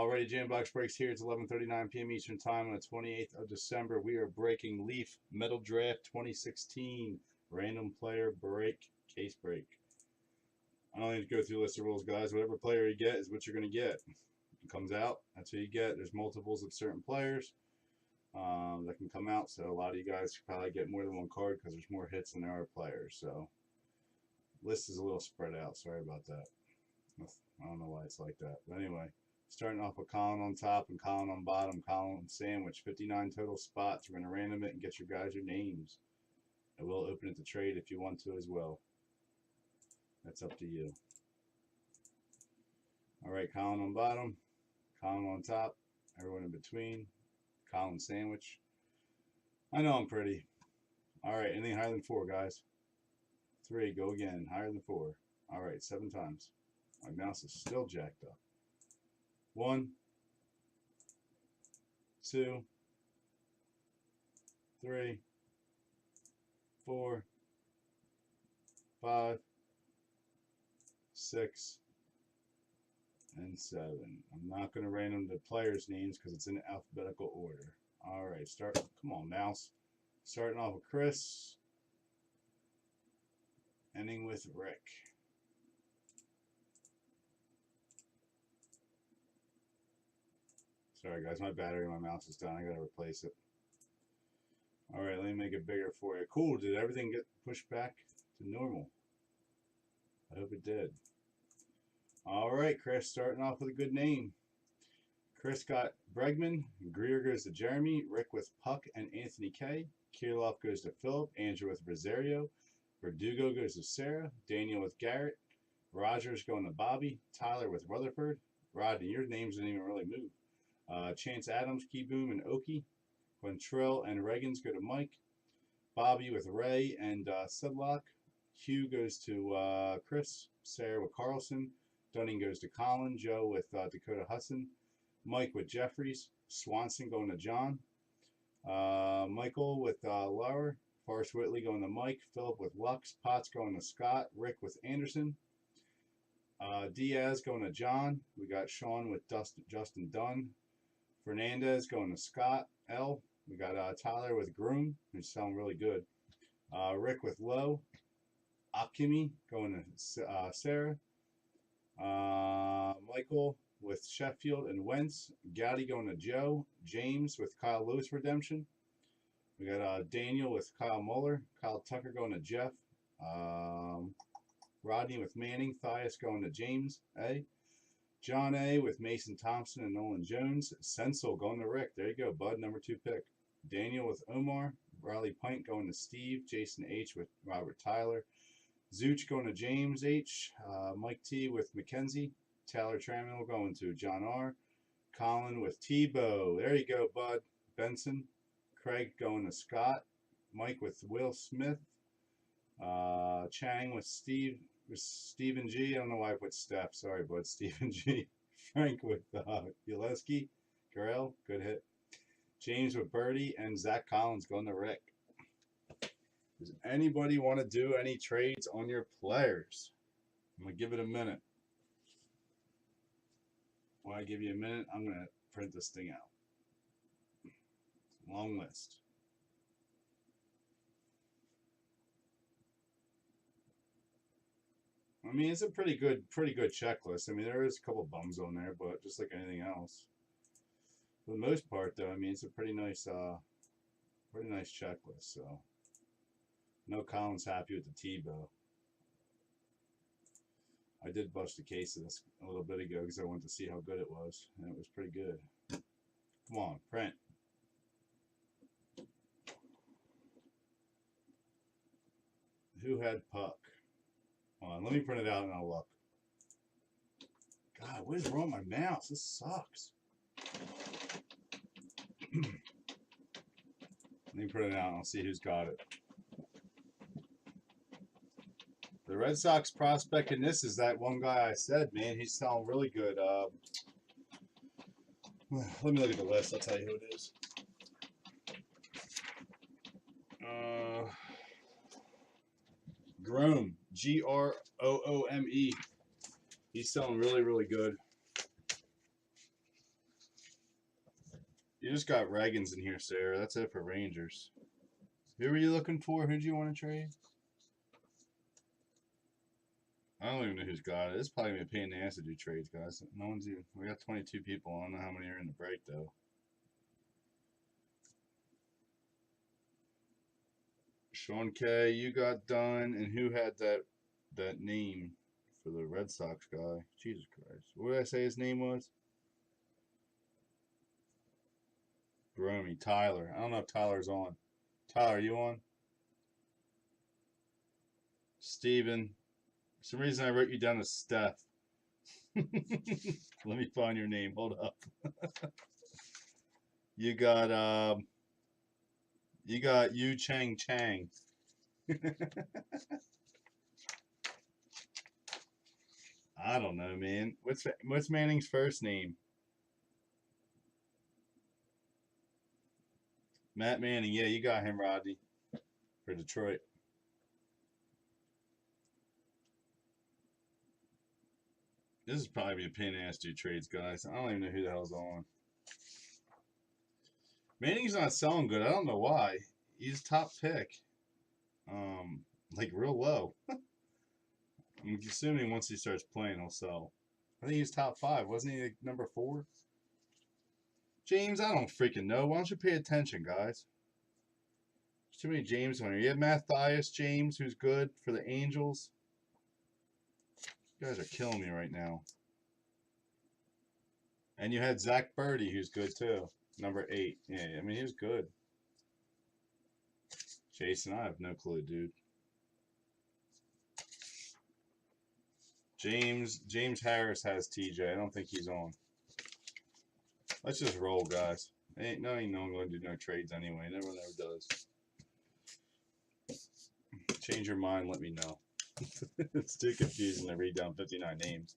Alrighty, Jambox breaks here. It's 11:39 p.m. Eastern Time on the 28th of December. We are breaking Leaf Metal Draft 2016 Random Player Break Case Break. I don't need to go through a list of rules, guys. Whatever player you get is what you're going to get. It comes out, that's who you get. There's multiples of certain players that can come out, so a lot of you guys probably get more than one card because there's more hits than there are players. So, list is a little spread out. Sorry about that. I don't know why it's like that. But anyway. Starting off with Colin on top and Colin on bottom. Colin sandwich, 59 total spots. We're going to random it and get your guys your names. I will open it to trade if you want to as well. That's up to you. All right, Colin on bottom, Colin on top, everyone in between. Colin sandwich. I know I'm pretty. All right, anything higher than 4, guys? 3, go again. Higher than 4. All right, 7 times. My mouse is still jacked up. 1, 2, 3, 4, 5, 6, and 7. I'm not going to random the players' names because it's in alphabetical order. All right, start. Come on, mouse. Starting off with Chris, ending with Rick. Sorry, guys, my battery on my mouse is done. I got to replace it. All right, let me make it bigger for you. Cool. Did everything get pushed back to normal? I hope it did. All right, Chris, starting off with a good name. Chris got Bregman. Greer goes to Jeremy. Rick with Puck and Anthony K. Kirilov goes to Philip. Andrew with Rosario. Verdugo goes to Sarah. Daniel with Garrett. Rogers going to Bobby. Tyler with Rutherford. Rodney, your names didn't even really move. Chance Adams, Keyboom, and Oki. Quantrill and Reagans go to Mike. Bobby with Ray and Sedlock. Hugh goes to Chris. Sarah with Carlson. Dunning goes to Colin. Joe with Dakota Hudson. Mike with Jeffries. Swanson going to John. Michael with Lauer. Forrest Whitley going to Mike. Philip with Lux. Potts going to Scott. Rick with Anderson. Diaz going to John. We got Sean with Justin Dunn. Fernandez going to Scott L. We got Tyler with Groom, who's selling really good. Rick with Lowe. Akimi going to Sarah. Michael with Sheffield and Wentz. Gowdy going to Joe. James with Kyle Lewis Redemption. We got Daniel with Kyle Muller. Kyle Tucker going to Jeff. Rodney with Manning. Thias going to James A. John A. with Mason Thompson and Nolan Jones. Sensel going to Rick. There you go, bud. Number 2 pick. Daniel with Omar. Riley Pint going to Steve. Jason H. with Robert Tyler. Zuch going to James H. Mike T. with Mackenzie. Taylor Trammell going to John R. Colin with Tebow. There you go, bud. Benson. Craig going to Scott. Mike with Will Smith. Chang with Stephen G. I don't know why I put Steph. Sorry, bud. Stephen G. Frank with Uleski. Garrell. Good hit. James with Birdie. And Zach Collins going to Rick. Does anybody want to do any trades on your players? I'm going to give it a minute. While I give you a minute, I'm going to print this thing out. Long list. I mean, it's a pretty good checklist. I mean, there is a couple bums on there, but just like anything else. For the most part, though, I mean, it's a pretty nice checklist. So, I know Colin's happy with the Tebow. I did bust a case of this a little bit ago because I wanted to see how good it was, and it was pretty good. Come on, print. Who had Puck? Hold on, let me print it out and I'll look. God, what is wrong with my mouse? This sucks. Let me print it out and I'll see who's got it. The Red Sox prospect in this is that one guy I said, man. He's selling really good. Let me look at the list. I'll tell you who it is. Groome. Groome. He's selling really, really good. You just got Reagans in here, Sarah. That's it for Rangers. Who were you looking for? Who'd you want to trade? I don't even know who's got it. It's probably going to be a pain in the ass to do trades, guys. No one's even. We got 22 people. I don't know how many are in the break, though. Sean K, you got done. And who had that name for the Red Sox guy? Jesus Christ. What did I say his name was? Bromy. Tyler. I don't know if Tyler's on. Tyler, are you on? Steven. For some reason I wrote you down as Steph. Let me find your name. Hold up. You got Yu Chang Chang. I don't know, man. What's Manning's first name? Matt Manning. Yeah, you got him, Rodney, for Detroit. This is probably a pain in the ass to do trades, guys. I don't even know who the hell's on. Manning's not selling good. I don't know why. He's top pick. Like real low. I'm assuming once he starts playing, he'll sell. I think he's top 5. Wasn't he like number 4? James, I don't freaking know. Why don't you pay attention, guys? There's too many James on here. You have Matthias James, who's good for the Angels. You guys are killing me right now. And you had Zach Birdie, who's good too. Number 8. Yeah, I mean, he was good. Jason, I have no clue, dude. James Harris has TJ. I don't think he's on. Let's just roll, guys. Ain't no one going to do no trades anyway. Never does. Change your mind, let me know. It's too confusing to read down 59 names.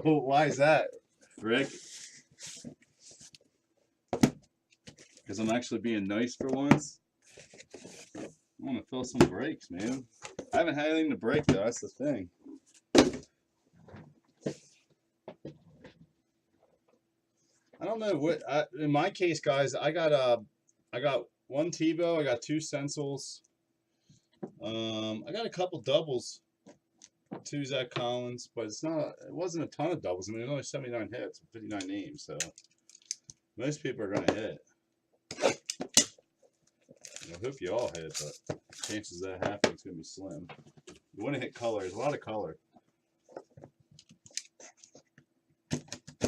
Why is that, Rick? Because I'm actually being nice for once. I want to fill some breaks, man. I haven't had anything to break though. That's the thing. I don't know what. In my case, guys, I got one Tebow. I got 2 Sensals. I got a couple doubles. 2 Zach Collins, but it wasn't a ton of doubles. I mean, there's only 79 hits, 59 names, so most people are gonna hit. I hope you all hit, but chances that happen is gonna be slim. You want to hit color. There's a lot of color.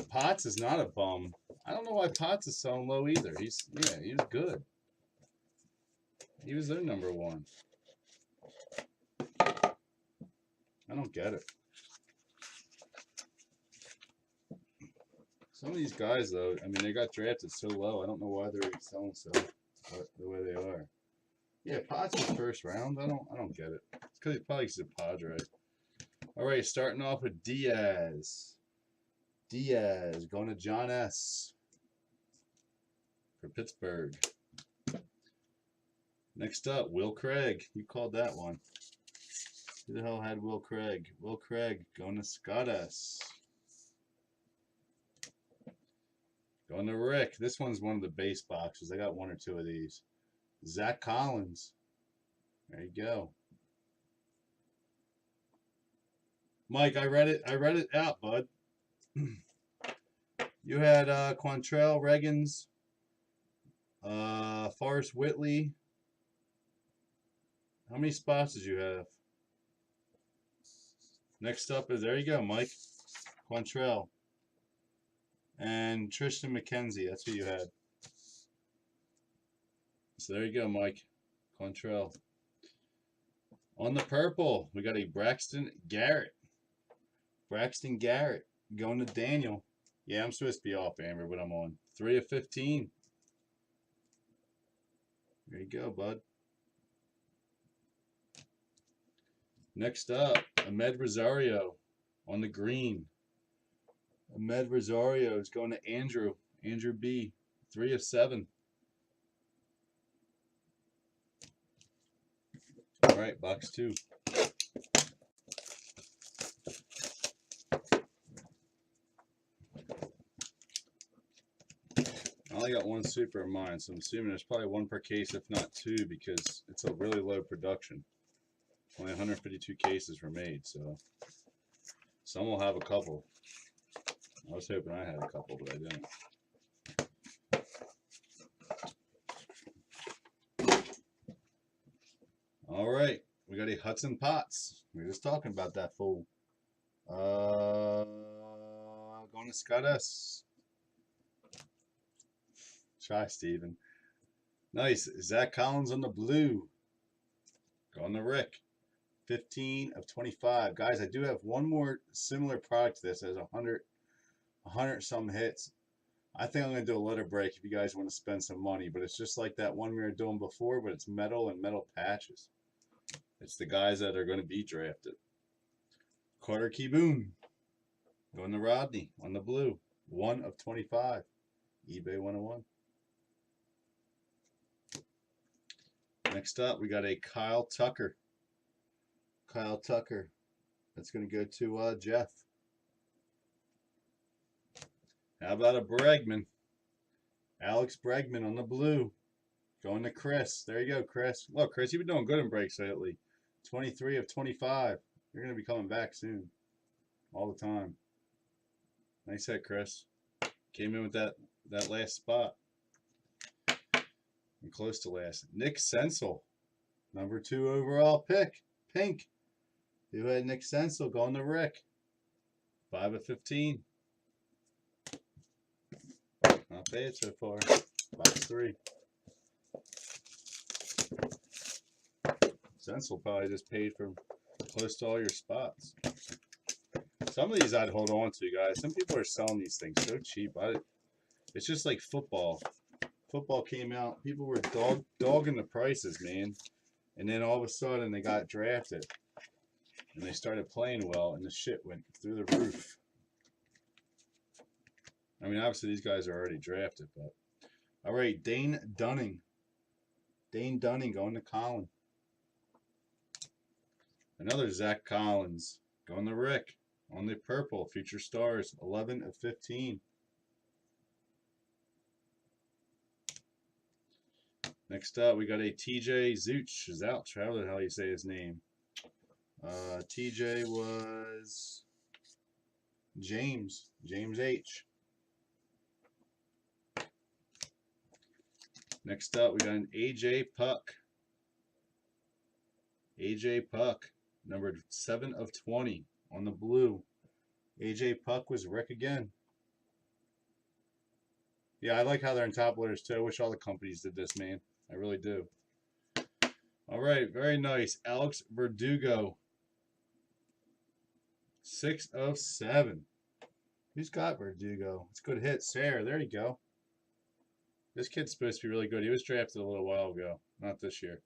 Potts is not a bum. I don't know why Potts is selling low either. He was good. He was their number 1. I don't get it. Some of these guys, though, I mean, they got drafted so low. I don't know why they're selling so the way they are. Yeah, Potts was first round. I don't get it. It's because he probably is a Padre. All right, starting off with Diaz. Diaz going to John S. for Pittsburgh. Next up, Will Craig. You called that one. Who the hell had Will Craig? Will Craig going to Scott S. Going to Rick. This one's one of the base boxes. I got 1 or 2 of these. Zach Collins. There you go. Mike, I read it out, bud. You had Quantrell, Reagans, Forrest Whitley. How many spots did you have? Next up is, there you go, Mike. Quantrell. And Tristan McKenzie. That's who you had. So there you go, Mike. Quantrell. On the purple, we got a Braxton Garrett. Braxton Garrett going to Daniel. Yeah, I'm supposed to be off, Amber, but I'm on. 3 of 15. There you go, bud. Next up, Ahmed Rosario on the green. Ahmed Rosario is going to Andrew. Andrew B. 3 of 7. All right, box 2. I only got 1 super in mine, so I'm assuming there's probably 1 per case, if not 2, because it's a really low production. Only 152 cases were made, so some will have a couple. I was hoping I had a couple, but I didn't. All right, we got a Hudson Potts. We were just talking about that fool. Going to Scott S. Try, Steven. Nice. Zach Collins on the blue. Going to Rick. 15 of 25. Guys, I do have one more similar product to this. It has 100 some hits. I think I'm going to do a letter break if you guys want to spend some money, but it's just like that one we were doing before, but it's metal and metal patches. It's the guys that are going to be drafted. Carter Kieboom. Going to Rodney on the blue. 1 of 25. eBay 101. Next up, we got a Kyle Tucker. Kyle Tucker. That's going to go to Jeff. How about a Bregman? Alex Bregman on the blue. Going to Chris. There you go, Chris. Look, Chris, you've been doing good in breaks lately. 23 of 25. You're going to be coming back soon. All the time. Nice hit, Chris. Came in with that last spot. And close to last. Nick Senzel. Number 2 overall pick. Pink. Who had Nick Senzel going to Rick? 5 of 15. Not bad so far. Box 3. Senzel probably just paid for close to all your spots. Some of these I'd hold on to, guys. Some people are selling these things so cheap. It's just like football. Football came out. People were dogging the prices, man. And then all of a sudden they got drafted. And they started playing well, and the shit went through the roof. I mean, obviously these guys are already drafted, but... All right, Dane Dunning. Dane Dunning going to Colin. Another Zach Collins going to Rick. On the purple, Future Stars, 11 of 15. Next up, we got a TJ Zouch. Zouch, how the hell you say his name? TJ was James H. Next up, we got an AJ Puck. AJ Puck, numbered 7 of 20 on the blue. AJ Puck was Rick again. Yeah, I like how they're in top loaders too. I wish all the companies did this, man. I really do. All right, very nice. Alex Verdugo. 6 of 7. Who's got Verdugo? It's a good hit. Sarah, there you go. This kid's supposed to be really good. He was drafted a little while ago. Not this year.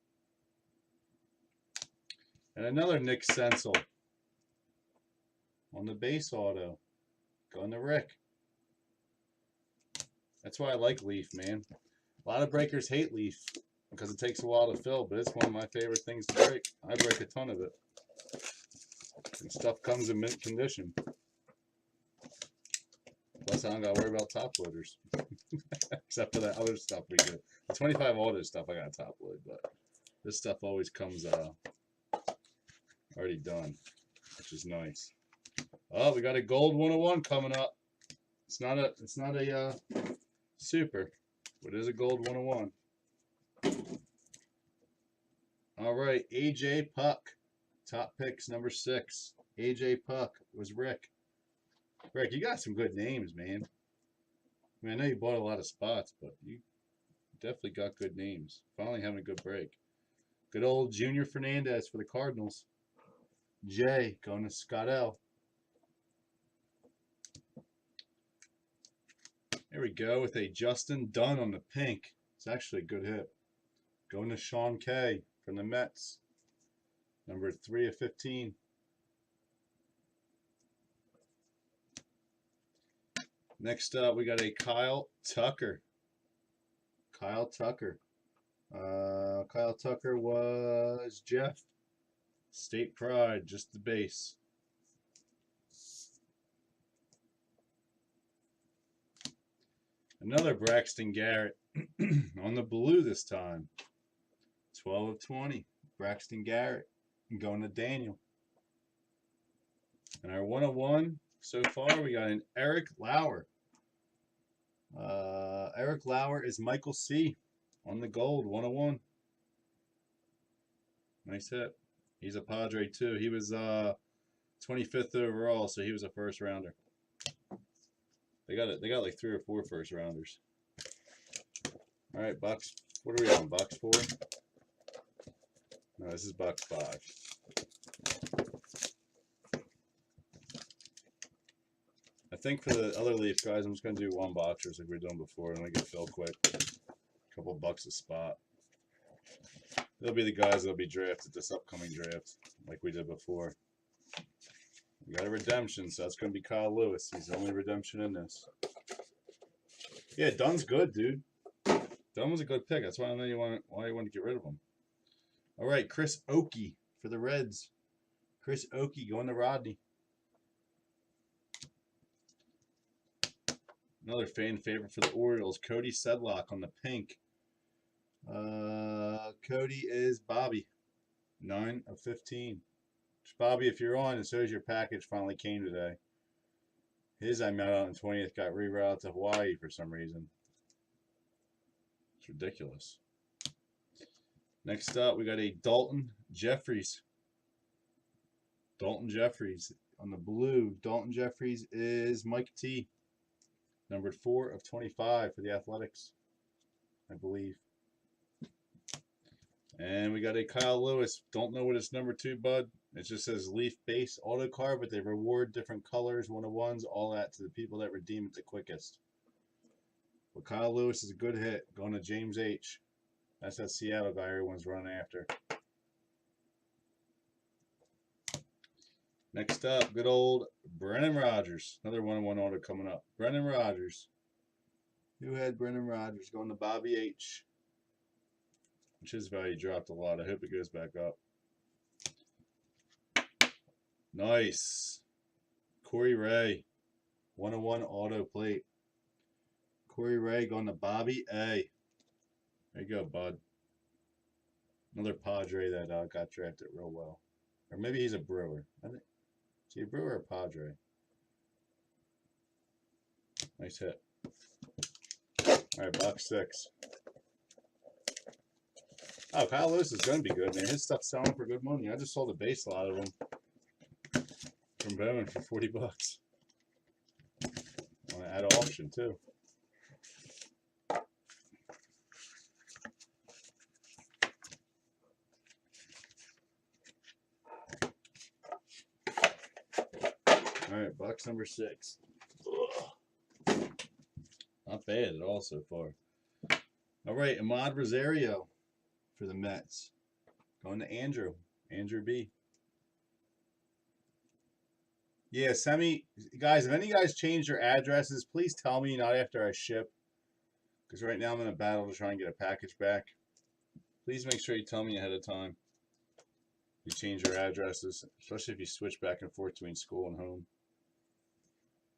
And another Nick Senzel. On the base auto. Going to Rick. That's why I like Leaf, man. A lot of breakers hate Leaf because it takes a while to fill, but it's one of my favorite things to break. I break a ton of it. And stuff comes in mint condition. Plus, I don't got to worry about top loaders. Except for that other stuff we do. The 25 auto stuff I got to top load, but this stuff always comes already done, which is nice. Oh, we got a gold 101 coming up. It's not a super, but it is a gold 101. All right, AJ Puck, top picks number 6. AJ Puck was Rick. Rick, you got some good names, man. I mean, I know you bought a lot of spots, but you definitely got good names. Finally having a good break. Good old Junior Fernandez for the Cardinals. Jay going to Scott L. There we go with a Justin Dunn on the pink. It's actually a good hit. Going to Sean K from the Mets. Number 3 of 15. Next up, we got a Kyle Tucker. Kyle Tucker. Kyle Tucker was Jeff. State Pride, just the base. Another Braxton Garrett on the blue this time. 12 of 20. Braxton Garrett going to Daniel. And our 101 so far, we got an Eric Lauer. Eric Lauer is Michael C. on the gold, 101. Nice hit. He's a Padre too. He was 25th overall, so he was a first rounder. They got like 3 or 4 first rounders. All right, box. What are we on? Box 4? No, this is box 5. I think for the other Leaf guys, I'm just gonna do 1 boxers like we were doing before, and I get Phil quick. A couple bucks a spot. They'll be the guys that'll be drafted this upcoming draft, like we did before. We got a redemption, so that's gonna be Kyle Lewis. He's the only redemption in this. Yeah, Dunn's good, dude. Dunn was a good pick. That's why I know why you want to get rid of him. All right, Chris Oakey for the Reds. Chris Oakey going to Rodney. Another fan favorite for the Orioles, Cody Sedlock on the pink. Cody is Bobby, 9 of 15. Bobby, if you're on, and so is your package finally came today. His I met on the 20th got rerouted to Hawaii for some reason. It's ridiculous. Next up, we got a Dalton Jeffries. Dalton Jeffries on the blue. Dalton Jeffries is Mike T. Numbered 4 of 25 for the Athletics, I believe. And we got a Kyle Lewis. Don't know what it's number 2, bud. It just says Leaf base auto card, but they reward different colors, 101s, all that to the people that redeem it the quickest. But Kyle Lewis is a good hit. Going to James H. That's that Seattle guy everyone's running after. Next up, good old Brennan Rodgers. Another 101 auto coming up. Brennan Rodgers. Who had Brennan Rodgers going to Bobby H? Which his value dropped a lot. I hope it goes back up. Nice. Corey Ray. 101 auto plate. Corey Ray going to Bobby A. There you go, bud. Another Padre that got drafted real well. Or maybe he's a Brewer. I think. Is he a Brewer or a Padre? Nice hit. All right, box 6. Oh, Kyle Lewis is going to be good, man. His stuff's selling for good money. I just sold a base lot of them from Bowman for 40 bucks. At auction, too. All right, box number 6. Ugh. Not bad at all so far. All right, Ahmad Rosario for the Mets. Going to Andrew. Andrew B. Yeah, send me, guys, if any guys change their addresses, please tell me, not after I ship. Because right now I'm in a battle to try and get a package back. Please make sure you tell me ahead of time. You change your addresses, especially if you switch back and forth between school and home.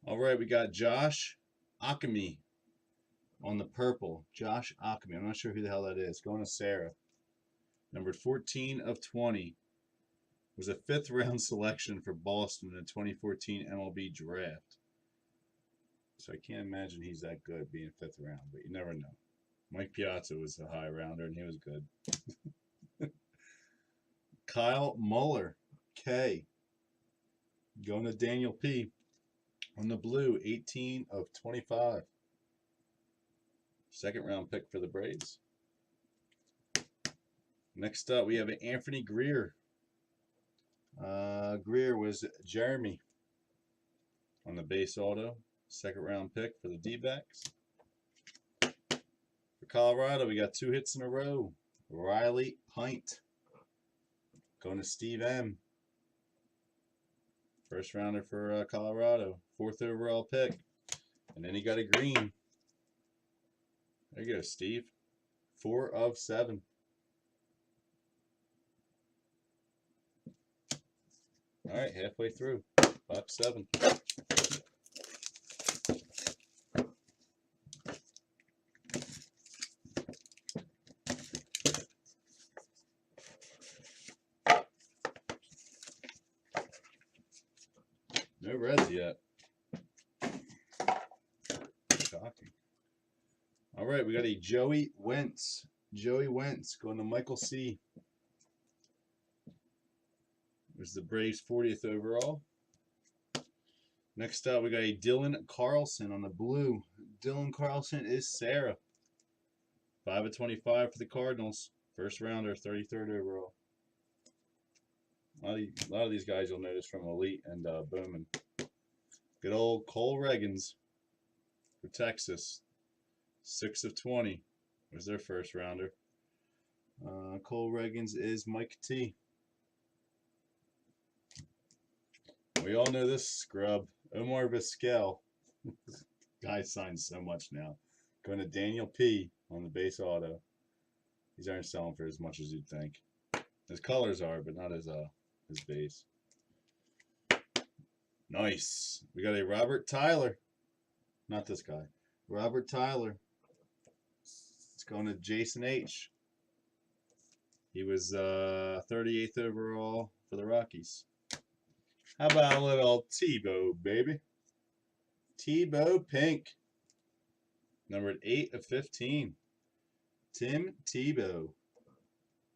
All right, we got Josh Akami on the purple. Josh Akami. I'm not sure who the hell that is. Going to Sarah. Numbered 14 of 20. Was a 5th round selection for Boston in the 2014 MLB draft. So I can't imagine he's that good being 5th round, but you never know. Mike Piazza was a high rounder and he was good. Kyle Muller, K. Going to Daniel P. On the blue, 18 of 25. 2nd round pick for the Braves. Next up, we have Anthony Greer. Greer was Jeremy on the base auto. 2nd round pick for the D-backs. For Colorado, we got 2 hits in a row. Riley Pint. Going to Steve M. 1st rounder for Colorado. 4th overall pick. And then he got a green. There you go, Steve. 4 of 7. All right, halfway through. Box 7. No reds yet. Shocking. All right, we got a Joey Wentz. Joey Wentz going to Michael C. There's the Braves 40th overall. Next up, we got a Dylan Carlson on the blue. Dylan Carlson is Sarah. 5 of 25 for the Cardinals. First rounder, 33rd overall. A lot of these guys you'll notice from Elite and Bowman. Good old Cole Reagans for Texas. 6 of 20 was their first rounder. Cole Reagans is Mike T. We all know this scrub. Omar Vizquel. Guy signs so much now. Going to Daniel P. on the base auto. These aren't selling for as much as you'd think. His colors are, but not his base. Nice. We got a Robert Tyler. Not this guy. Robert Tyler. It's going to Jason H. He was 38th overall for the Rockies. How about a little Tebow, baby? Tebow Pink. Numbered 8 of 15. Tim Tebow.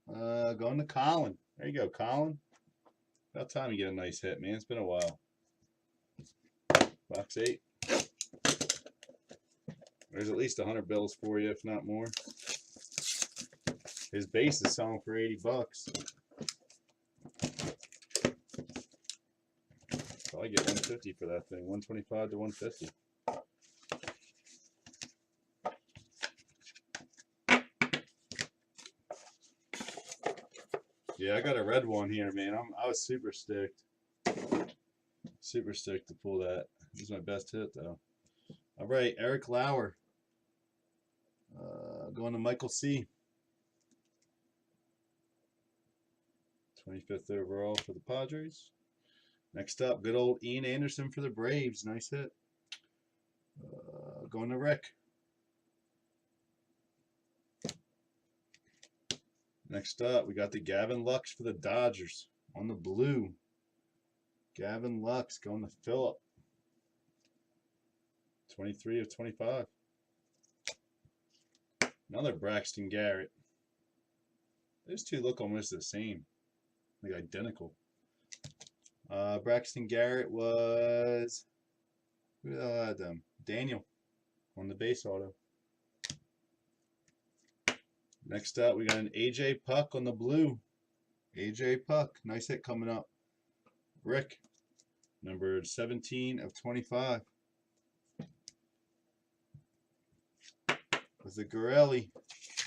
Going to Colin. There you go, Colin. About time you get a nice hit, man. It's been a while. Box 8. There's at least 100 bills for you, if not more. His base is selling for $80. Probably get 150 for that thing. 125 to 150. Yeah, I got a red one here, man. I was super stoked. Super stoked to pull that. This is my best hit, though. All right, Eric Lauer. Going to Michael C. 25th overall for the Padres. Next up, good old Ian Anderson for the Braves. Nice hit. Going to Rick. Next up, we got the Gavin Lux for the Dodgers on the blue. Gavin Lux going to Phillip. 23 of 25. Another Braxton Garrett. Those two look almost the same. Like identical. Braxton Garrett was... Who the hell had them? Daniel on the base auto. Next up, we got an AJ Puck on the blue. AJ Puck. Nice hit coming up. Rick. Numbered 17 of 25. With the Gorelli.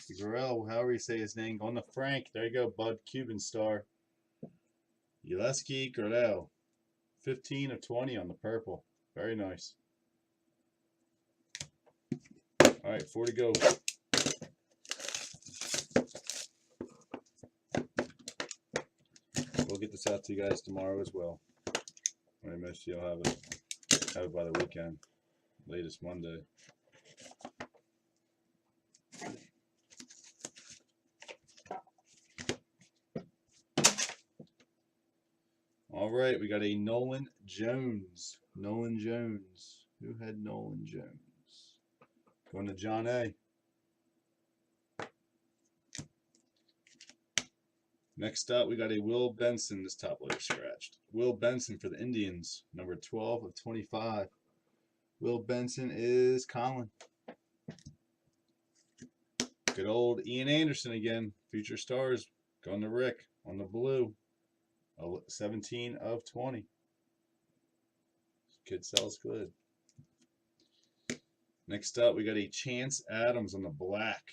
The Gorell, however you say his name. Going to Frank. There you go, Bud. Cuban star. Yeleski Gorell. 15 of 20 on the purple. Very nice. All right, 4 to go. We'll get this out to you guys tomorrow as well. I most of y'all have it by the weekend. Latest Monday. All right, we got a Nolan Jones. Nolan Jones. Who had Nolan Jones? Going to John A. Next up, we got a Will Benson. This top letter scratched. Will Benson for the Indians. Number 12 of 25. Will Benson is Colin. Good old Ian Anderson again. Future Stars. Going to Rick on the blue. 17 of 20. Kid sells good. Next up, we got a Chance Adams on the black.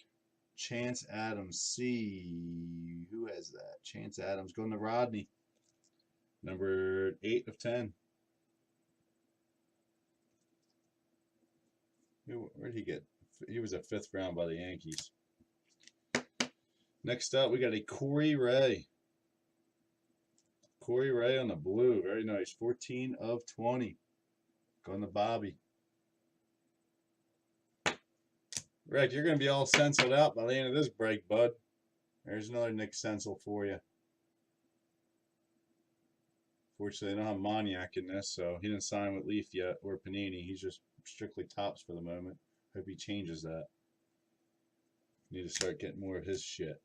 Chance Adams. See who has that? Chance Adams going to Rodney. Number 8 of 10. Where did he get? He was a 5th round by the Yankees. Next up, we got a Corey Ray. Corey Ray on the blue. Very nice. 14 of 20. Going to Bobby. Rick, you're going to be all stenciled out by the end of this break, bud. There's another Nick Stencil for you. Fortunately, they don't have Moniak in this, so he didn't sign with Leaf yet, or Panini. He's just strictly Topps for the moment. Hope he changes that. Need to start getting more of his shit.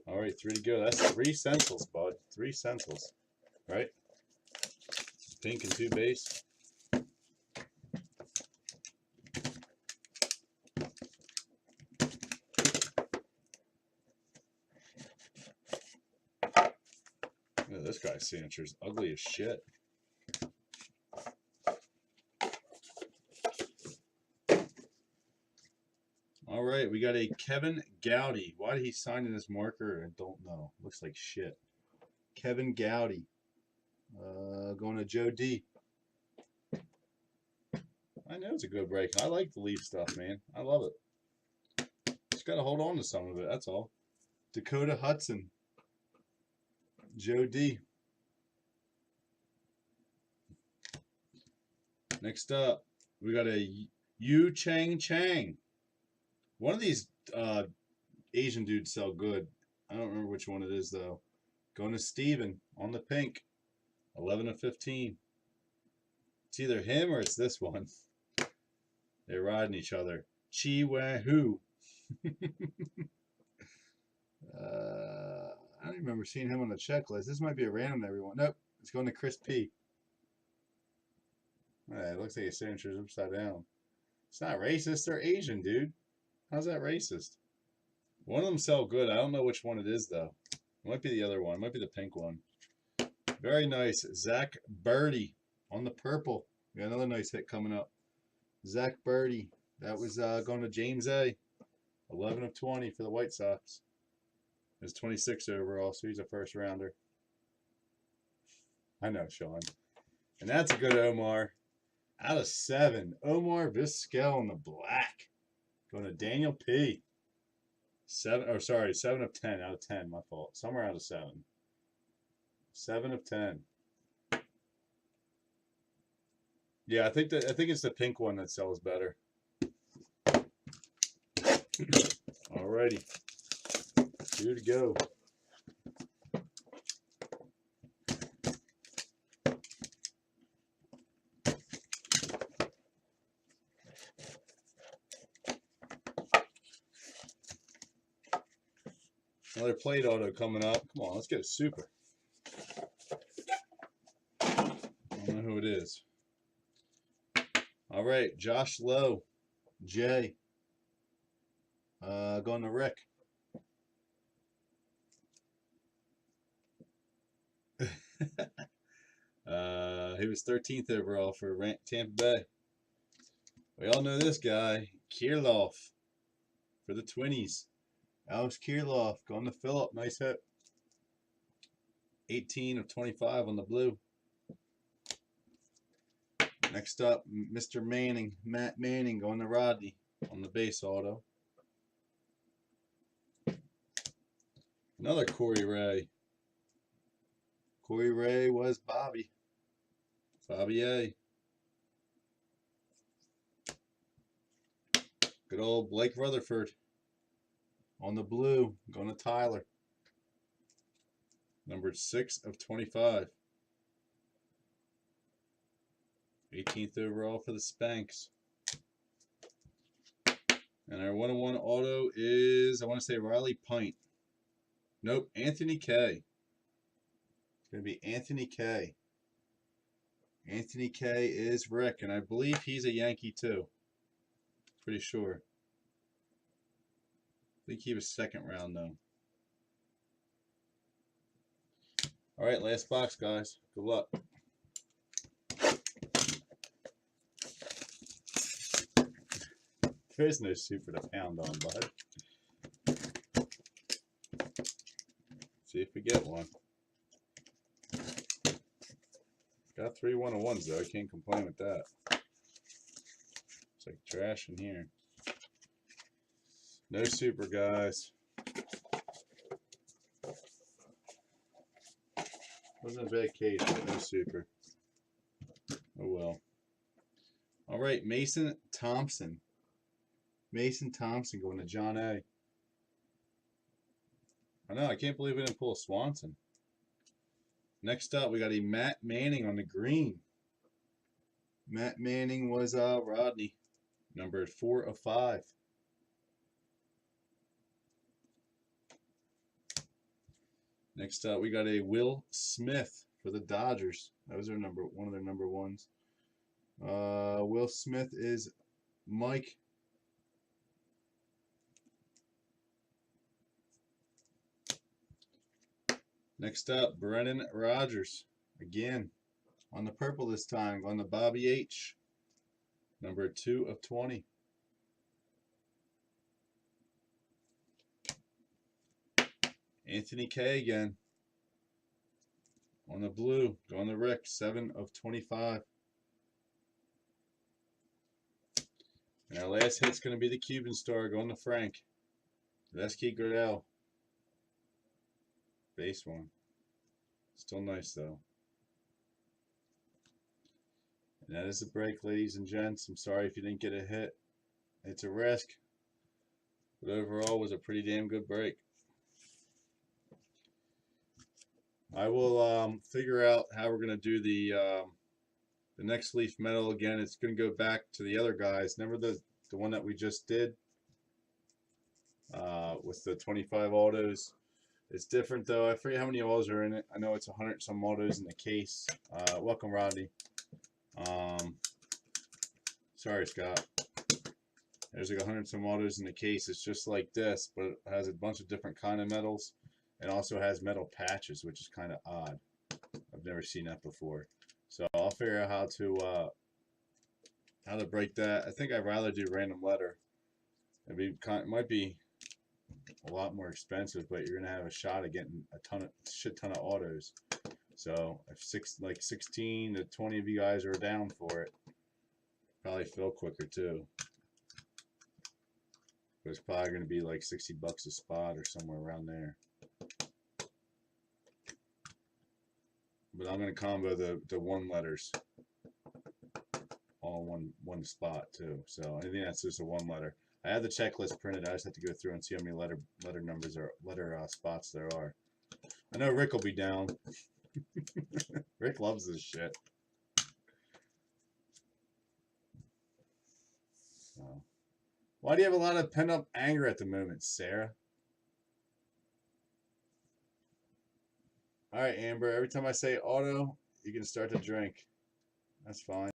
All right, 3 to go. That's 3 stencils, bud. 3 stencils, right? Pink and 2 base. This guy's signature's ugly as shit. All right, we got a Kevin Gowdy. Why did he sign in this marker? I don't know. Looks like shit. Kevin Gowdy. Going to Joe D. I know it's a good break. I like the Leaf stuff, man. I love it. Just got to hold on to some of it, that's all. Dakota Hudson. Joe D. Next up, we got a Yu Chang Chang. One of these Asian dudes sell good. I don't remember which one it is, though. Going to Steven on the pink. 11 of 15. It's either him or it's this one. They're riding each other. Chi Wahoo. I don't remember seeing him on the checklist. This might be a random everyone. Nope. It's going to Chris P. It looks like his signature's upside down. It's not racist. They're Asian, dude. How's that racist? One of them sell good. I don't know which one it is, though. It might be the other one. It might be the pink one. Very nice. Zach Birdie on the purple. We got another nice hit coming up. Zach Birdie. That was going to James A. 11 of 20 for the White Sox. It's 26 overall, so he's a first rounder. I know, Sean. And that's a good Omar. Out of 7. Omar Vizquel in the black. Going to Daniel P. 7 of 10 out of 10. My fault. Somewhere out of 7. 7 of 10. Yeah, I think it's the pink one that sells better. Alrighty. 2 to go. Another plate auto coming up. Come on, let's get a super. I don't know who it is. All right, Josh Lowe, Jay. Going to Rick. He was 13th overall for Tampa Bay. We all know this guy, Kirilloff, for the Twinnies. Alex Kirilloff going to Phillip. Nice hit. 18 of 25 on the blue. Next up, Mr. Manning, Matt Manning going to Rodney on the base auto. Another Corey Ray. Corey Ray was Bobby. Bobby A. Good old Blake Rutherford on the blue, going to Tyler. Numbered 6 of 25. 18th overall for the Spanks. And our 101 auto is, I want to say Riley Pint. Nope, Anthony K. It's going to be Anthony K. Anthony K is Rick, and I believe he's a Yankee too. Pretty sure. I think he was second round though. All right, last box, guys. Good luck. There's no super to pound on, bud. See if we get one. Got 3 101s though. I can't complain with that. It's like trash in here. No super, guys. Wasn't a bad case, but no super. Oh well. All right, Mason Thompson. Mason Thompson going to John A. I know, I can't believe we didn't pull a Swanson. Next up, we got a Matt Manning on the green. Matt Manning was Rodney, numbered 4 of 5. Next up, we got a Will Smith for the Dodgers. That was their one of their number ones. Will Smith is Mike. Next up, Brennan Rodgers. Again, on the purple this time, on the Bobby H. Number 2 of 20. Anthony K again. On the blue, going to Rick, 7 of 25. And our last hit's going to be the Cuban Star, going to Frank. Lesky Gradell. Base one. Still nice, though. And that is the break, ladies and gents. I'm sorry if you didn't get a hit. It's a risk. But overall, was a pretty damn good break. I will figure out how we're going to do the next Leaf Metal again. It's going to go back to the other guys. Remember the one that we just did with the 25 autos. It's different though. I forget how many autos are in it. I know it's 100 some autos in the case. Welcome, Rodney. Sorry, Scott. There's like 100 some autos in the case. It's just like this, but it has a bunch of different kind of metals. And also has metal patches, which is kind of odd. I've never seen that before. So I'll figure out how to break that. I think I'd rather do random letter. It might be a lot more expensive, but you're gonna have a shot at getting a shit ton of autos. So if 16 to 20 of you guys are down for it, probably fill quicker too. But it's probably gonna be like 60 bucks a spot or somewhere around there. But I'm going to combo the one letters all in one spot too. So anything that's just a one letter. I have the checklist printed. I just have to go through and see how many letter numbers or letter spots there are. I know Rick will be down. Rick loves this shit. So, why do you have a lot of pent up anger at the moment, Sarah? All right, Amber, every time I say auto, you can start to drink. That's fine.